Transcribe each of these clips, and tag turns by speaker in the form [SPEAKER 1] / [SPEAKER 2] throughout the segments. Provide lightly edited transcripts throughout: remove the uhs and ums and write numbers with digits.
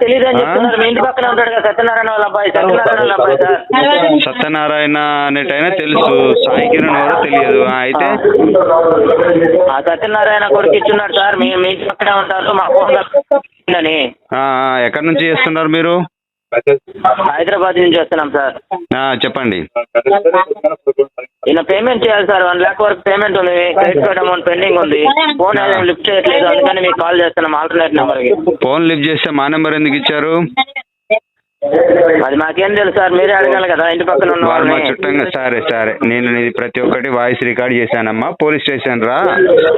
[SPEAKER 1] తెలియదని చెప్తున్నారు. మీ ఇంటి పక్కన ఉంటాడు కదా సత్యనారాయణ వాళ్ళ అబ్బాయి. సత్యనారాయణ వాళ్ళ అబ్బాయి సార్.
[SPEAKER 2] సత్యనారాయణ అనేటైనా తెలుసు, సాయి కిరణ్ ఎవరో తెలియదు. అయితే
[SPEAKER 1] ఆ సత్యనారాయణ కొడుకు ఇచ్చున్నాడు సార్. మీ ఇంటి పక్కనే ఉంటారు. మా ఫోన్ అని.
[SPEAKER 2] ఎక్కడి నుంచి చేస్తున్నారు మీరు?
[SPEAKER 1] హైదరాబాద్ నుంచి వస్తున్నాం సార్.
[SPEAKER 2] చెప్పండి.
[SPEAKER 1] ఈయన పేమెంట్ చేయాలి సార్. 1 lakh వరకు పేమెంట్ ఉంది. క్రెడిట్ కార్డ్ అమౌంట్ పెండింగ్ ఉంది. ఫోన్ లిఫ్ట్ చేయట్లేదు, అందుకని మీకు కాల్ చేస్తున్నాం ఆల్టర్నేట్ నెంబర్కి.
[SPEAKER 2] ఫోన్ లిఫ్ట్ చేస్తే మా నెంబర్ ఎందుకు ఇచ్చారు?
[SPEAKER 1] అది మాకేం తెలుసు సార్, మీరే అడగాలి కదా ఇంటి పక్కన ఉన్న
[SPEAKER 2] వాళ్ళు. మా
[SPEAKER 1] వాళ్ళని.
[SPEAKER 2] చుట్టంగా సరే నేను ఇది ప్రతి ఒక్కటి వాయిస్ రికార్డ్ చేశానమ్మా. పోలీస్ స్టేషన్ రా,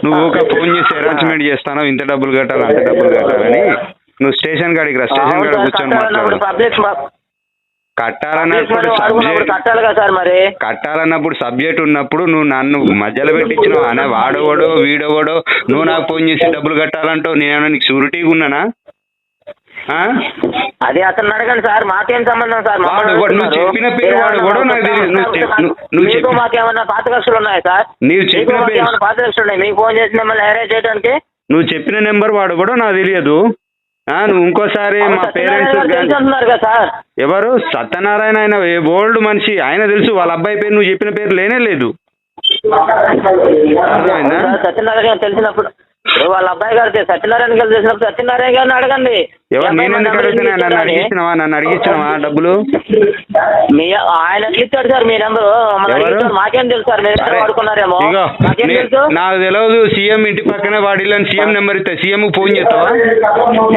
[SPEAKER 2] నువ్వు ఒక ఫోన్ చేసి అనౌన్స్మెంట్ చేస్తాను, ఇంత డబ్బులు కట్టాలి అంత డబ్బులు కట్టాలని. నువ్వు స్టేషన్ కాడికి రా, స్టేషన్ కాడ కూర్చొని మాట్లాడు. కట్టాలన్నప్పుడు సబ్జెక్ట్
[SPEAKER 1] కట్టాలి కదా సార్. మరి
[SPEAKER 2] కట్టాలన్నప్పుడు సబ్జెక్ట్ ఉన్నప్పుడు నువ్వు నన్ను మధ్యలో పెట్టించినావు అనే వాడోవడో వీడోవడో నువ్వు నాకు ఫోన్ చేసి డబ్బులు కట్టాలంటావు. నేనేమన్నా నీకు షూరిటీగా ఉన్నానా?
[SPEAKER 1] అది అతను అడగండి సార్, మాకేం సంబంధం సార్.
[SPEAKER 2] నువ్వు చెప్పిన పేరు వాడు కూడా నాకు తెలియదు.
[SPEAKER 1] మాకేమన్నా పాత కక్షలు ఉన్నాయా సార్?
[SPEAKER 2] నీవు చెప్పిన పేరు
[SPEAKER 1] పాత కక్షలు ఉన్నాయి. మీకు ఫోన్ చేసి మిమ్మల్ని అరేంజ్ చేయడానికి.
[SPEAKER 2] నువ్వు చెప్పిన నెంబర్ వాడు కూడా నాకు తెలియదు. నువ్వు ఇంకోసారి మా పేరెంట్స్
[SPEAKER 1] అంటున్నారు కదా సార్.
[SPEAKER 2] ఎవరు? సత్యనారాయణ ఆయన ఓల్డ్ మనిషి, ఆయన తెలుసు. వాళ్ళ అబ్బాయి పేరు నువ్వు చెప్పిన పేరు లేనే లేదు. అర్థమైందా?
[SPEAKER 1] సత్యనారాయణ తెలిసినప్పుడు వాళ్ళ అబ్బాయి గారు సత్యనారాయణ గారు తెలిసినప్పుడు సత్యనారాయణ గారిని అడగండి.
[SPEAKER 2] ఎవరు? నేను ఎందుకు అడుగుతున్నా? నన్ను అడిగించినవా డబ్బులు?
[SPEAKER 1] ఆయన ఇచ్చాడు సార్ మీ నెంబరు. మాకేం తెలుసు సార్, మీరు వాడుకున్నారేమో.
[SPEAKER 2] నాకు తెలియదు. సీఎం ఇంటి పక్కనే వాడిల్లని సీఎం నెంబర్ ఇస్తా, సీఎం ఫోన్ చేస్తావా?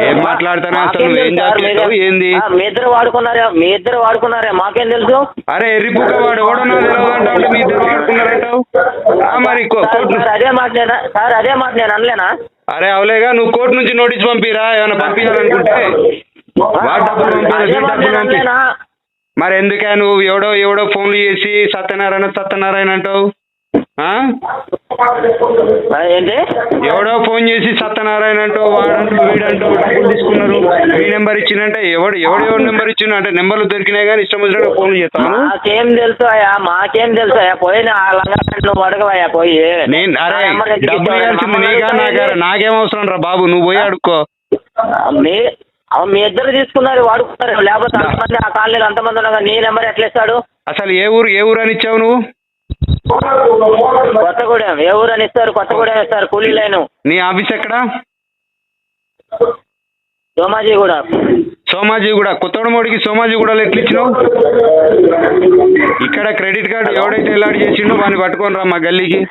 [SPEAKER 2] ఏం మాట్లాడతానా అసలు? నువ్వు ఏం చేస్తావు? ఏంది?
[SPEAKER 1] మీ ఇద్దరు వాడుకున్నారే, మాకేం తెలుసు?
[SPEAKER 2] అరే ఎర్రిపుక్క వాడు ఎవడో నాకు తెలియదు అంటావు. మీ ఇద్దరు వాడుకున్నారంటావు. మరి
[SPEAKER 1] అదే మాట సార్, అదే మాట నేను అనలేనా?
[SPEAKER 2] అరే అవలేగా, నువ్వు కోర్టు నుంచి నోటీస్ పంపిరా ఏమైనా పంపించాలనుకుంటే. మరి ఎందుకే నువ్వు ఎవడో ఫోన్లు చేసి సత్యనారాయణ అంటావు?
[SPEAKER 1] ఏంటి?
[SPEAKER 2] ఎవడో ఫోన్ చేసి సత్యనారాయణ అంటావు, వాడంటూ వీడంటూ డబ్బులు తీసుకున్నారు, ఈ నెంబర్ ఇచ్చినంటే ఎవడు నెంబర్ ఇచ్చిన అంటే నెంబర్లు దొరికినాయి కానీ ఇష్టం వచ్చినట్టు ఫోన్లు చేస్తాను.
[SPEAKER 1] మాకేం తెలుసు అయ్యా పోయిన నువ్వు అడగవయ్యా పోయి.
[SPEAKER 2] నేను అరే డబ్బులు ఇవ్వాల్సింది నీకా నాకేం అవసరం రా బాబు, నువ్వు పోయి అడుక్కో.
[SPEAKER 1] మీ ఇద్దరు తీసుకున్నారు, వాడుకున్నారు. లేకపోతే అంతమంది ఆ కాలనీలో అంతమంది ఉన్నా నీ నెంబర్ ఎట్లా ఇస్తాడు?
[SPEAKER 2] అసలు ఏ ఊరు అని ఇచ్చావు నువ్వు?
[SPEAKER 1] కొత్తగూడెం. ఏ ఊరు అని ఇస్తారు? కొత్తగూడెం ఇస్తారు. కూలీ లైన్.
[SPEAKER 2] నీ ఆఫీస్ ఎక్కడ? సోమాజిగూడ. కొత్తగూడెంకి సోమాజిగూడలో ఎట్లా ఇచ్చినావు? ఇక్కడ క్రెడిట్ కార్డు ఎవడైతే ఎలాంటి చేసిండో వాడిని పట్టుకొని రా మా గల్లీకి.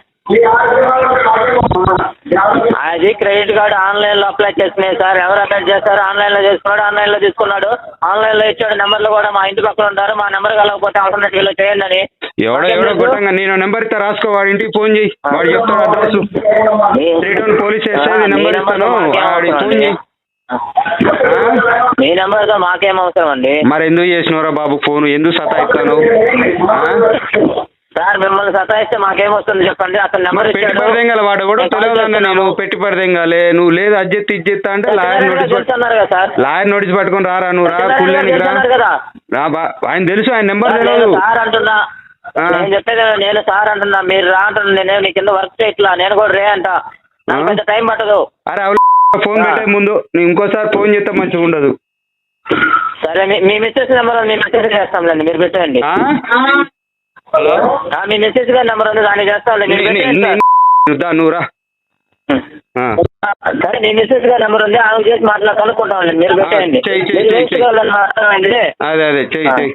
[SPEAKER 1] అది క్రెడిట్ కార్డు ఆన్లైన్ లో అప్లై చేసినాయి సార్. ఎవరు అప్లై చేస్తారు? ఆన్లైన్ లో చేసుకున్నాడు, ఆన్లైన్ లో తీసుకున్నాడు, ఆన్లైన్ లో ఇచ్చాడు. నెంబర్లు కూడా మా ఇంటి పక్కన ఉంటారు. మా నెంబర్ కలగకపోతే ఆల్టర్నేట్ వీలో చేయండి అని.
[SPEAKER 2] ఎవడో కొట్టంగా నేను నెంబర్ ఇస్తా, రాసుకో. వాడి ఇంటికి ఫోన్ చేయి, వాడు చెప్తాడు అడ్రస్. 3 పోలీస్ స్టేషన్ నెంబర్ ఇస్తాను, వాడికి ఫోన్ చేయి.
[SPEAKER 1] మీ నెంబర్తో మాకేం అవసరం అండి?
[SPEAKER 2] మరి ఎందుకు చేసినవరా బాబు ఫోన్? ఎందుకు సతాయిస్తాను
[SPEAKER 1] సార్? మిమ్మల్ని సతాయిస్తే మాకేం వస్తుంది చెప్పండి. అతను నెంబర్
[SPEAKER 2] పెట్టి పడదేంగాలి, వాడు కూడా తెలియదండి. నేను పెట్టి పడదేంగాలి, నువ్వు లేదు అజ్జెత్తి ఇజ్జెత్తా అంటే లాయర్ నోటీస్ పట్టుకొని రారా, నువ్వు రా పుల్లేనికి రా. ఆయన తెలుసు, ఆయన నెంబర్ తెలియదు
[SPEAKER 1] సార్ అంటున్నా. నేను చెప్పేది నేను సార్ అంటున్నా, మీరు రా అంటున్నా. నేను నీ కింద వర్క్ చేయట్లా, నేను కూడా రే అంట. నాకు పెద్ద టైం పట్టదు.
[SPEAKER 2] అరే ఫోన్ పెట్టే ముందు నువ్వు ఇంకోసారి ఫోన్ చేస్తే మంచిగా ఉండదు.
[SPEAKER 1] సరే మీ మెసేజ్ నెంబర్ మీ మెసేజ్ చేస్తాంలేండి, మీరు పెట్టండి.
[SPEAKER 2] హలో,
[SPEAKER 1] మీ మెసేజ్ గారి నెంబర్ ఉంది, దాన్ని చేస్తాను.
[SPEAKER 2] నువ్వు రా.
[SPEAKER 1] సరే మీ మెసేజ్ గారి నెంబర్ ఉంది, ఆమె చేసి కనుక్కుంటామండి. మీరు పెట్టండి.
[SPEAKER 2] అదే చెయ్యి.